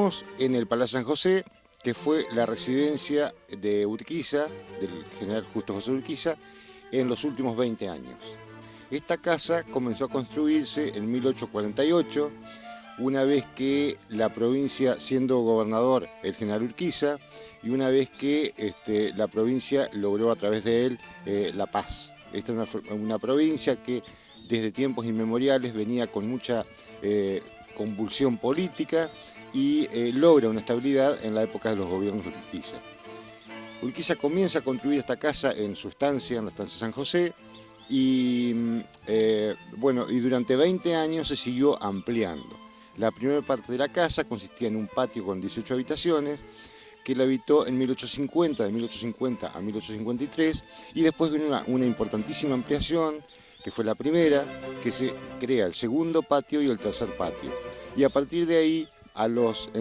estamos en el Palacio San José, que fue la residencia de Urquiza, del general Justo José Urquiza, en los últimos 20 años. Esta casa comenzó a construirse en 1848, una vez que la provincia, siendo gobernador el general Urquiza, y una vez que la provincia logró a través de él la paz. Esta es una provincia que desde tiempos inmemoriales venía con mucha convulsión política y logra una estabilidad en la época de los gobiernos de Urquiza. Urquiza comienza a construir esta casa en su estancia, en la estancia San José, y durante 20 años se siguió ampliando. La primera parte de la casa consistía en un patio con 18 habitaciones, que la habitó en 1850, de 1850 a 1853, y después vino una importantísima ampliación, que fue la primera, que se crea el segundo patio y el tercer patio. Y a partir de ahí, en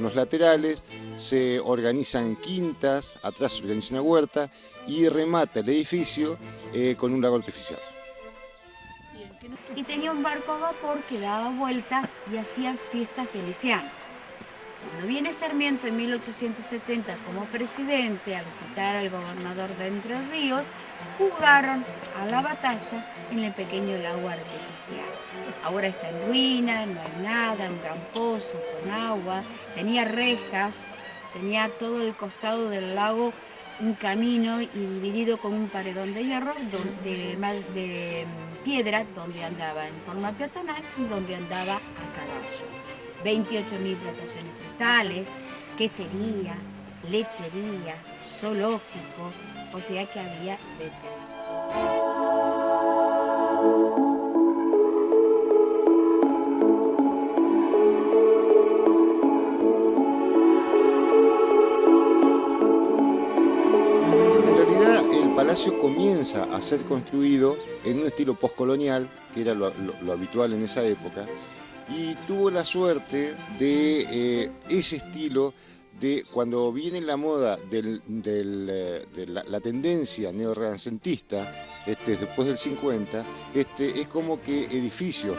los laterales, se organizan quintas, atrás se organiza una huerta, y remata el edificio con un lago artificial. Y tenía un barco a vapor que daba vueltas y hacía fiestas felicianas. Cuando viene Sarmiento en 1870 como presidente a visitar al gobernador de Entre Ríos, jugaron a la batalla en el pequeño lago artificial. Ahora está en ruina, no hay nada, un gran pozo con agua, tenía rejas, tenía todo el costado del lago un camino y dividido con un paredón de hierro, de piedra, donde andaba en forma peatonal y donde andaba a caballo. 28.000 plantaciones frutales, quesería, lechería, zoológico, o sea que había de todo. El palacio comienza a ser construido en un estilo postcolonial, que era lo habitual en esa época, y tuvo la suerte de ese estilo de cuando viene la moda de la tendencia neorrenacentista, después del 50, es como que edificios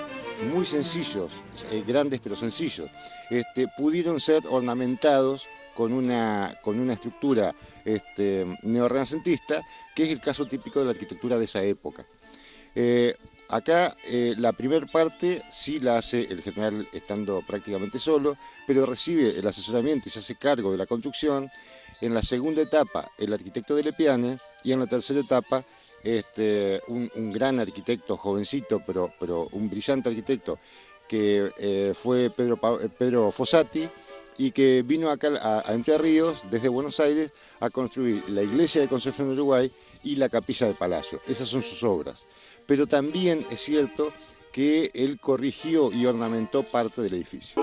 muy sencillos, grandes pero sencillos, pudieron ser ornamentados con una estructura neorrenacentista, que es el caso típico de la arquitectura de esa época. Acá la primera parte sí la hace el general estando prácticamente solo, pero recibe el asesoramiento y se hace cargo de la construcción. En la segunda etapa el arquitecto de Lepiane, y en la tercera etapa un gran arquitecto, jovencito, pero un brillante arquitecto, que fue Pedro Fossati, y que vino acá a Entre Ríos, desde Buenos Aires, a construir la iglesia de Concepción de Uruguay y la capilla del Palacio. Esas son sus obras. Pero también es cierto que él corrigió y ornamentó parte del edificio.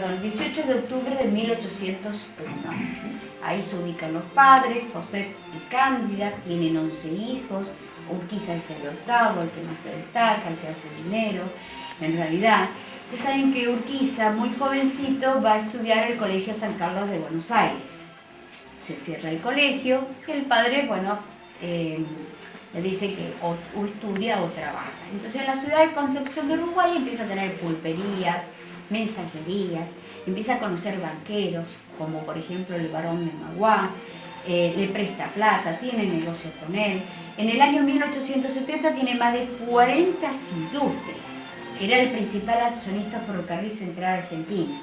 El 18 de octubre de 1801. Ahí se ubican los padres, José y Cándida, tienen 11 hijos, Urquiza es el octavo, el que más se destaca, el que hace dinero. En realidad, ustedes saben que Urquiza, muy jovencito, va a estudiar el Colegio San Carlos de Buenos Aires. Se cierra el colegio y el padre, le dice que o estudia o trabaja. Entonces en la ciudad de Concepción de Uruguay empieza a tener pulperías, mensajerías, empieza a conocer banqueros, como por ejemplo el barón de Maguá, le presta plata, tiene negocios con él. En el año 1870 tiene más de 40 industrias. Era el principal accionista Ferrocarril Central Argentina,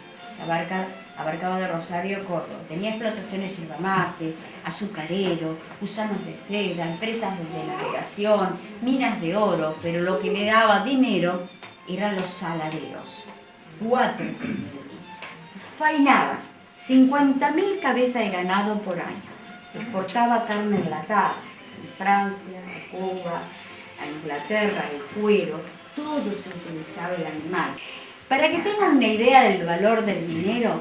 abarcaba de Rosario a Córdoba. Tenía explotaciones de yerba mate, azucarero, gusanos de seda, empresas de navegación, minas de oro, pero lo que le daba dinero eran los saladeros. 4 faenaba 50.000 cabezas de ganado por año. exportaba carne enlatada, en Francia, a Cuba, a Inglaterra, el cuero, todo se utilizaba el animal. Para que tengan una idea del valor del dinero,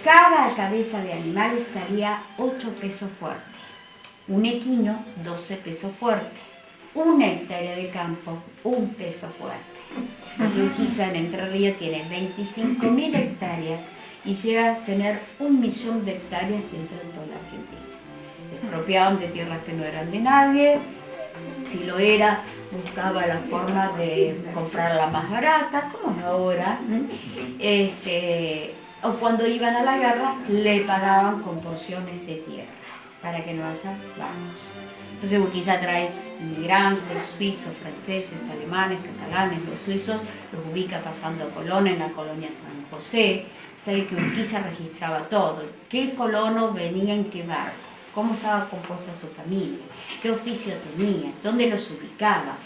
cada cabeza de animal salía 8 pesos fuertes, un equino 12 pesos fuertes, una hectárea de campo 1 peso fuerte. Entonces Urquiza en Entre Ríos tiene 25.000 hectáreas y llega a tener 1 millón de hectáreas dentro de toda la Argentina. Se expropiaban de tierras que no eran de nadie, si lo era, buscaba la forma de comprarla más barata, como es ahora, o cuando iban a la guerra le pagaban con porciones de tierras para que no haya bancos. Entonces Urquiza trae inmigrantes suizos, franceses, alemanes, catalanes. Los suizos los ubica pasando Colón en la colonia San José. Sabe que Urquiza registraba todo, qué colono venía en qué barco, cómo estaba compuesta su familia, qué oficio tenía, dónde los ubicaba.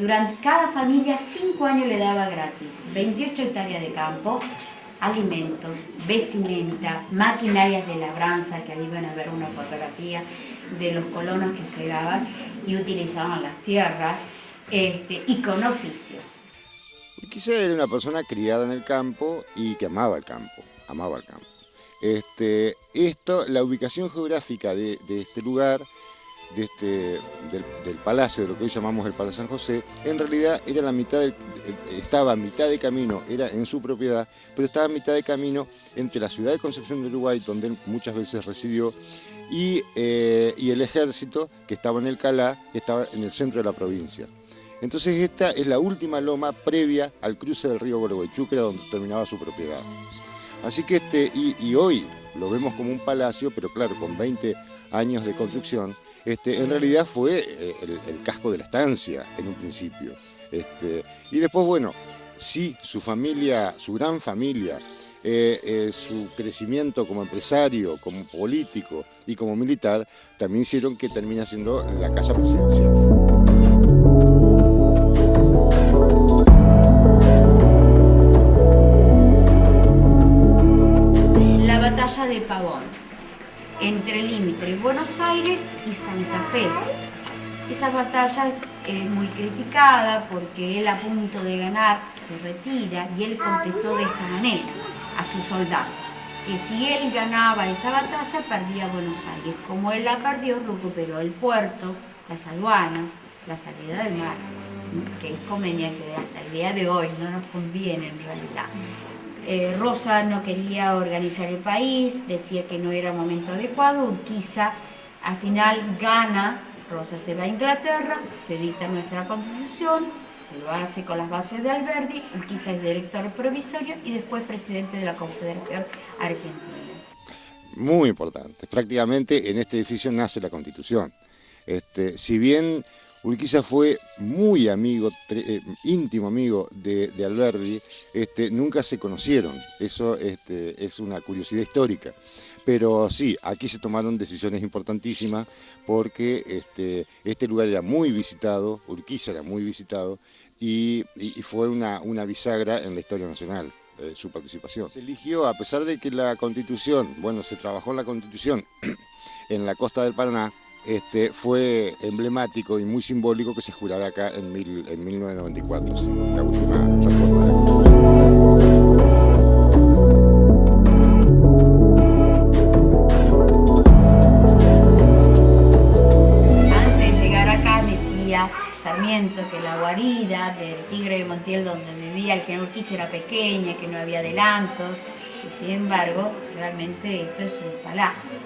Durante cada familia 5 años le daba gratis 28 hectáreas de campo, alimentos, vestimenta, maquinarias de labranza, que ahí van a ver una fotografía de los colonos que llegaban y utilizaban las tierras, y con oficios. Urquiza era una persona criada en el campo y que amaba el campo, amaba el campo. La ubicación geográfica de este lugar, del palacio, de lo que hoy llamamos el Palacio San José, en realidad era estaba a mitad de camino, era en su propiedad, pero estaba a mitad de camino entre la ciudad de Concepción del Uruguay, donde él muchas veces residió, y el ejército, que estaba en el Calá, que estaba en el centro de la provincia. Entonces esta es la última loma previa al cruce del río Gualeguaychú, que era donde terminaba su propiedad. Así que y hoy lo vemos como un palacio, pero claro, con 20 años de construcción, en realidad fue el casco de la estancia en un principio. Y después, bueno, sí, su familia, su gran familia, su crecimiento como empresario, como político y como militar, también hicieron que termine siendo la casa presidencial. La batalla de Pavón, entre el límite de Buenos Aires y Santa Fe. Esa batalla es muy criticada porque él, a punto de ganar, se retira y él contestó de esta manera a sus soldados, que si él ganaba esa batalla perdía Buenos Aires. Como él la perdió, recuperó el puerto, las aduanas, la salida del mar, que es conveniente hasta el día de hoy, no nos conviene en realidad. Rosa no quería organizar el país, decía que no era momento adecuado. Urquiza al final gana, Rosa se va a Inglaterra, se dicta nuestra constitución, lo hace con las bases de Alberdi, Urquiza es director provisorio y después presidente de la Confederación Argentina. Muy importante, prácticamente en este edificio nace la Constitución. Si bien Urquiza fue muy amigo, íntimo amigo de Alberdi, nunca se conocieron, eso es una curiosidad histórica. Pero sí, aquí se tomaron decisiones importantísimas porque este lugar era muy visitado, Urquiza era muy visitado y fue una bisagra en la historia nacional. Su participación. Se eligió, a pesar de que la Constitución, bueno, se trabajó en la Constitución en la costa del Paraná, fue emblemático y muy simbólico que se jurara acá en 1994, sí, la última reforma de la Constitución. Antes de llegar acá decía Sarmiento que la guarida del Tigre de Montiel donde vivía el general Urquiza era pequeña, que no había adelantos, y sin embargo realmente esto es un palacio.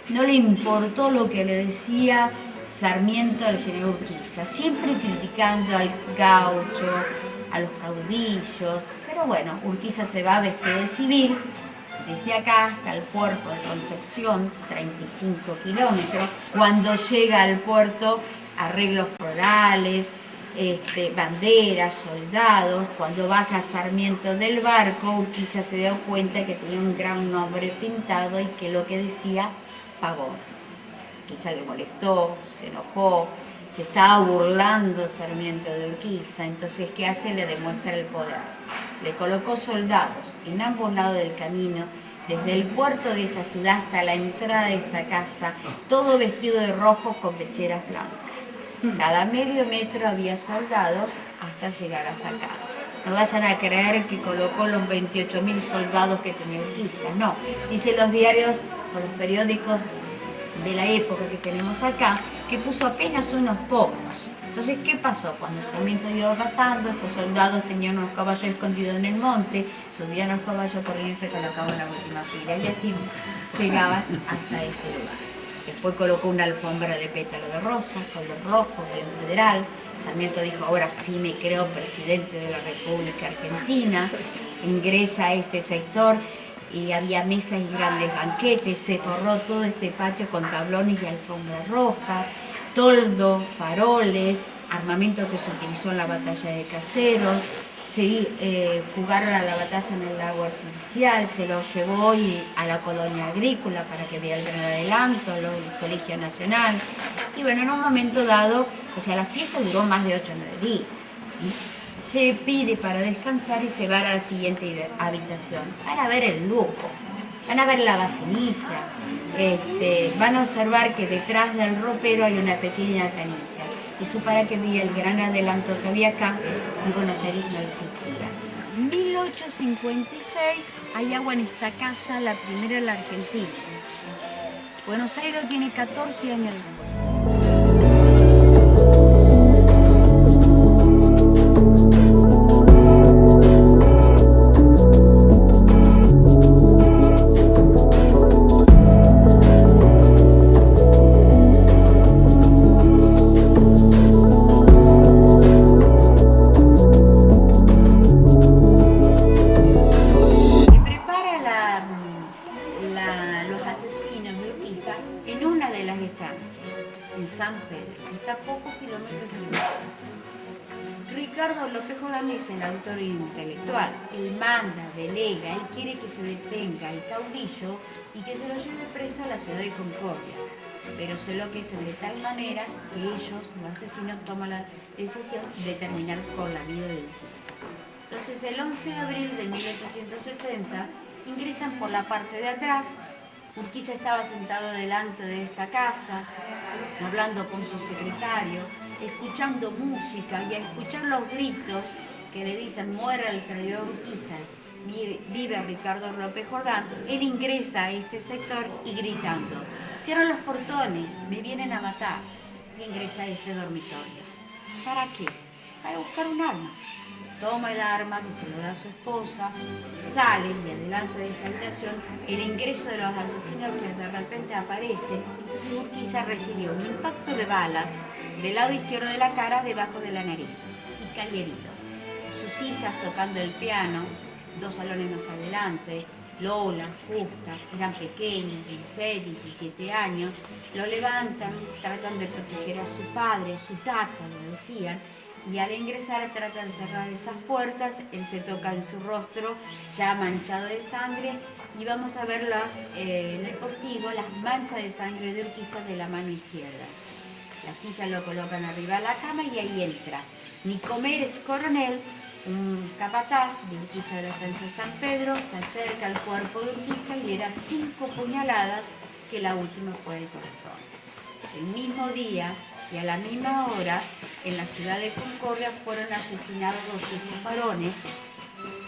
No le importó lo que le decía Sarmiento al general Urquiza, siempre criticando al gaucho, a los caudillos, pero bueno, Urquiza se va vestido de civil, desde acá hasta el puerto de Concepción, 35 kilómetros. Cuando llega al puerto, arreglos florales, banderas, soldados. Cuando baja Sarmiento del barco, Urquiza se dio cuenta que tenía un gran nombre pintado y que lo que decía Pavón. Urquiza le molestó, se enojó, se estaba burlando Sarmiento de Urquiza. Entonces, ¿qué hace? Le demuestra el poder. Le colocó soldados en ambos lados del camino desde el puerto de esa ciudad hasta la entrada de esta casa, todo vestido de rojo con pecheras blancas. Cada medio metro había soldados hasta llegar hasta acá. No vayan a creer que colocó los 28.000 soldados que tenía Urquiza, no. Dice los diarios o los periódicos de la época que tenemos acá, que puso apenas unos pocos. Entonces, ¿qué pasó? Cuando Sarmiento iba pasando, estos soldados tenían unos caballos escondidos en el monte, subían los caballos por ahí y se colocaban en la última fila, y así llegaban hasta este lugar. Después colocó una alfombra de pétalo de rosa, color rojo, bien federal. Sarmiento dijo, ahora sí me creo presidente de la República Argentina. Ingresa a este sector y había mesas y grandes banquetes. Se forró todo este patio con tablones y alfombra roja, toldo, faroles, armamento que se utilizó en la batalla de Caseros. Jugaron a la batalla en el lago artificial, se lo llevó a la colonia agrícola para que vea el gran adelanto, el Colegio Nacional. Y bueno, en un momento dado, o sea, la fiesta duró más de 8 o 9 días. ¿Sí? Se pide para descansar y se va a la siguiente habitación. Van a ver el lujo, van a ver la vasinilla, van a observar que detrás del ropero hay una pequeña canilla. Eso para que vea el gran adelanto que había acá, en Buenos Aires no existía. En 1856 hay agua en esta casa, la primera en la Argentina. Buenos Aires tiene 14 años después. En San Pedro, está a pocos kilómetros de Uruguay. Ricardo López Jordán es el autor intelectual. Él manda, delega, él quiere que se detenga el caudillo y que se lo lleve preso a la ciudad de Concordia. Pero se enloquecen de tal manera que ellos, los asesinos, toman la decisión de terminar con la vida de Urquiza. Entonces, el 11 de abril de 1870 ingresan por la parte de atrás. Urquiza estaba sentado delante de esta casa, hablando con su secretario, escuchando música y a escuchar los gritos que le dicen muera el traidor Urquiza, vive Ricardo López Jordán. Él ingresa a este sector y gritando, cierran los portones, me vienen a matar. Y ingresa a este dormitorio. ¿Para qué? Para buscar un arma. Toma el arma que se lo da a su esposa, sale y adelante de esta habitación el ingreso de los asesinos que de repente aparece. Entonces Urquiza recibió un impacto de bala del lado izquierdo de la cara, debajo de la nariz, y cae herido. Sus hijas tocando el piano, 2 salones más adelante, Lola, Justa, eran pequeños, 16, 17 años, lo levantan, tratan de proteger a su padre, a su tata, lo decían, y al ingresar tratan de cerrar esas puertas. Él se toca en su rostro ya manchado de sangre y vamos a ver en el postigo las manchas de sangre de Urquiza de la mano izquierda. Las hijas lo colocan arriba de la cama y ahí entra Nicomedes Coronel, un capataz de Urquiza de la estancia San Pedro, se acerca al cuerpo de Urquiza y le da 5 puñaladas, que la última fue el corazón. El mismo día y a la misma hora, en la ciudad de Concordia fueron asesinados 2 hijos varones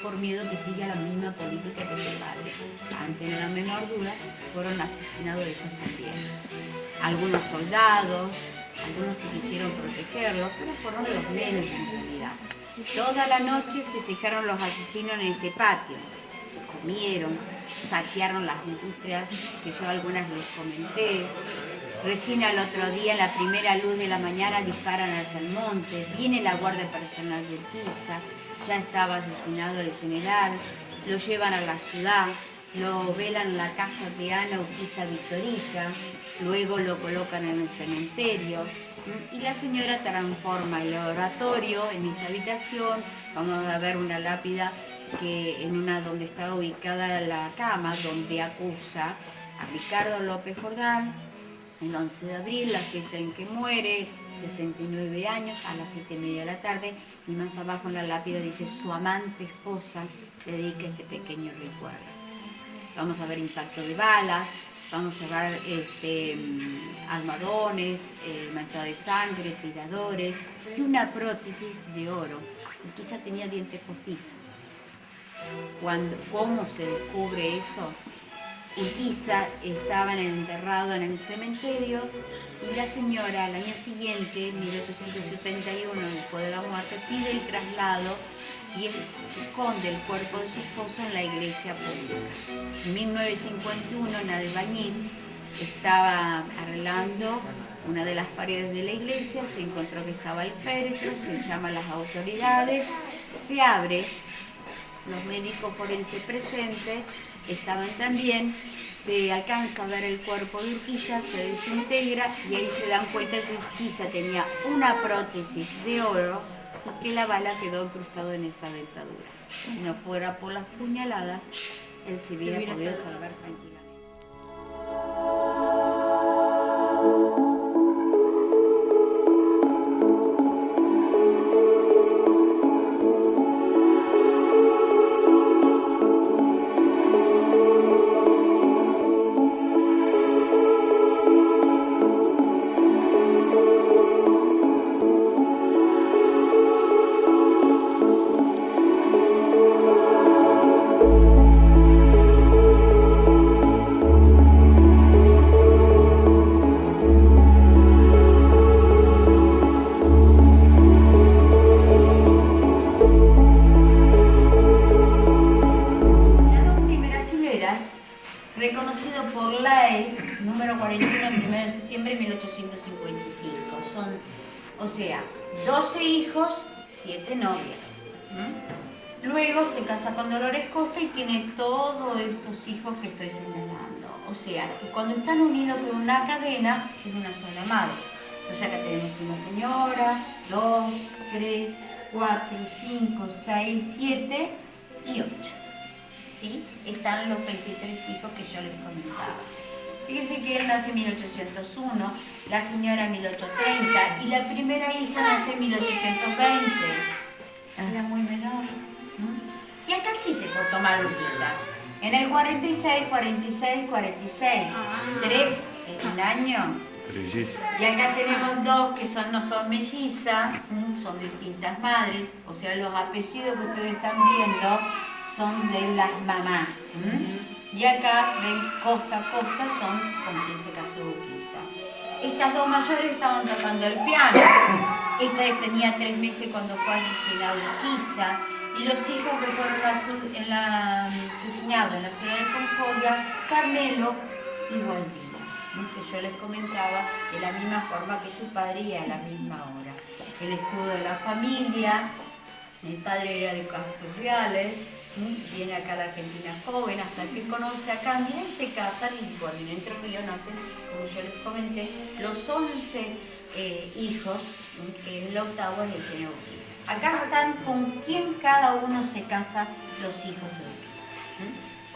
por miedo que siga la misma política que su padre. Ante la menor duda, fueron asesinados ellos también. Algunos soldados, algunos que quisieron protegerlos, pero fueron los menos en realidad. Toda la noche festejaron los asesinos en este patio. Comieron, saquearon las industrias, que yo algunas les comenté. Recién al otro día, en la primera luz de la mañana, disparan hacia el monte. Viene la guardia personal de Urquiza, ya estaba asesinado el general, lo llevan a la ciudad, lo velan en la casa de Ana Urquiza Victorica, luego lo colocan en el cementerio y la señora transforma el oratorio en esa habitación. Vamos a ver una lápida donde está ubicada la cama, donde acusa a Ricardo López Jordán. El 11 de abril, la fecha en que muere, 69 años, a las 7:30 de la tarde, y más abajo en la lápida dice, su amante esposa le dedica este pequeño recuerdo. vamos a ver impacto de balas, vamos a ver almohadones, manchado de sangre, tiradores y una prótesis de oro. Urquiza tenía dientes postizos. ¿Cómo se descubre eso? Urquiza estaba enterrado en el cementerio y la señora al año siguiente, 1871, después de la muerte, pide el traslado y esconde el cuerpo de su esposo en la iglesia pública. En 1951, en albañil, estaba arreglando una de las paredes de la iglesia, se encontró que estaba el féretro, se llaman las autoridades, se abre, los médicos forenses presentes estaban también, se alcanza a ver el cuerpo de Urquiza, se desintegra y ahí se dan cuenta que Urquiza tenía una prótesis de oro y que la bala quedó incrustada en esa dentadura. Si no fuera por las puñaladas, él se hubiera podido salvar tranquilamente. Reconocido por ley número 41 el 1 de septiembre de 1855. Son, o sea, 12 hijos, 7 novias. Luego se casa con Dolores Costa y tiene todos estos hijos que estoy señalando. O sea, que cuando están unidos por una cadena es una sola madre. O sea que tenemos una señora, 2, 3, 4, 5, 6, 7 y 8. ¿Sí? Están los 23 hijos que yo les comentaba. Fíjense que él nace en 1801, la señora en 1830 y la primera hija nace en 1820. Era muy menor. Y acá sí se portó mal Urquiza. En el 46, 46, 46. 3 en un año. Y acá tenemos 2 que no son mellizas, son distintas madres. O sea, los apellidos que ustedes están viendo son de las mamás. Y acá, ven, costa a costa, son con quien se casó Urquiza. Estas 2 mayores estaban tocando el piano. Esta tenía 3 meses cuando fue asesinado Urquiza. Y los hijos que fueron asesinados en la ciudad de Concordia, Carmelo y Gualdino, que yo les comentaba de la misma forma que su padre y a la misma hora. El escudo de la familia, mi padre era de Castros Reales, viene acá a la Argentina joven, hasta que conoce a Cándida y se casan y bueno, en Entre Ríos nacen, como yo les comenté, los 11 hijos, que el octavo es el genio Urquiza. Acá están con quién cada uno se casa los hijos de Urquiza.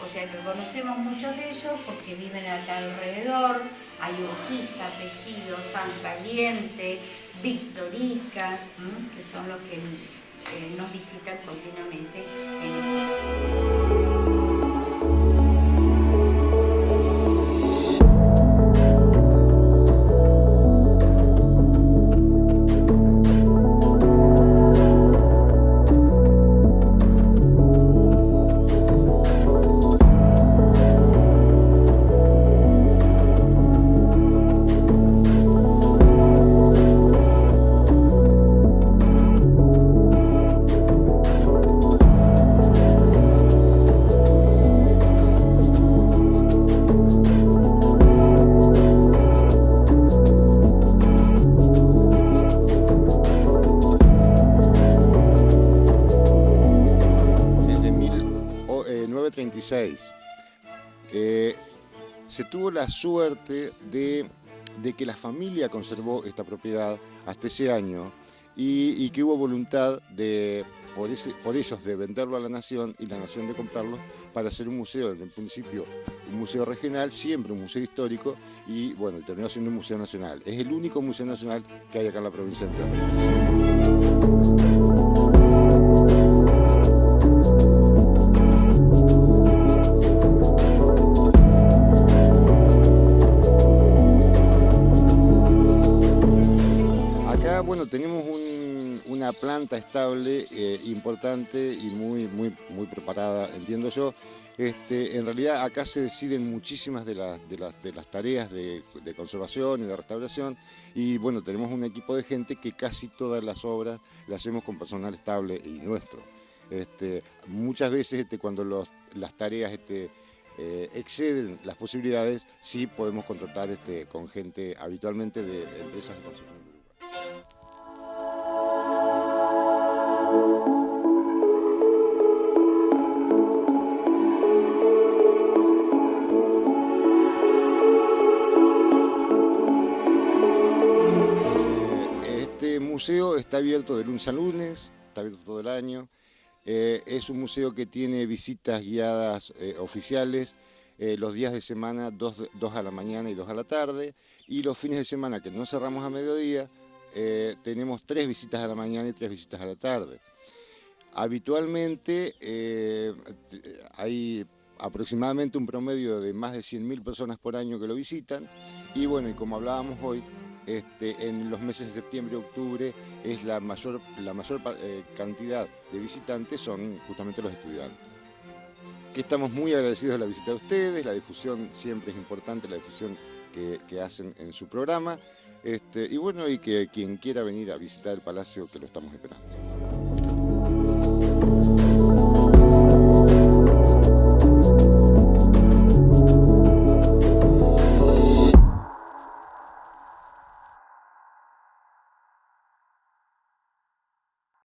O sea que conocemos muchos de ellos porque viven acá alrededor. Hay Urquiza, apellido, San Caliente, Victorica, que son los que nos visitan continuamente en el... Se tuvo la suerte de que la familia conservó esta propiedad hasta ese año y que hubo voluntad por ellos de venderlo a la nación y la nación de comprarlo para hacer un museo, en principio un museo regional, siempre un museo histórico y bueno, terminó siendo un museo nacional. Es el único museo nacional que hay acá en la provincia de Entre Ríos. acá, bueno, tenemos una planta estable, importante y muy preparada, entiendo yo. En realidad acá se deciden muchísimas de las tareas de conservación y de restauración, y bueno, tenemos un equipo de gente que casi todas las obras las hacemos con personal estable y nuestro. Muchas veces cuando las tareas exceden las posibilidades, sí podemos contratar con gente habitualmente de empresas de conservación de Uruguay. Este museo está abierto de lunes a lunes, está abierto todo el año. Es un museo que tiene visitas guiadas oficiales los días de semana, dos a la mañana y 2 a la tarde, y los fines de semana que no cerramos a mediodía, tenemos 3 visitas a la mañana y 3 visitas a la tarde. Habitualmente hay aproximadamente un promedio de más de 100.000 personas por año que lo visitan, y bueno, y como hablábamos hoy, en los meses de septiembre y octubre es la mayor cantidad de visitantes son justamente los estudiantes. Que estamos muy agradecidos de la visita de ustedes, la difusión siempre es importante, la difusión que hacen en su programa, y bueno, y que quien quiera venir a visitar el Palacio, que lo estamos esperando.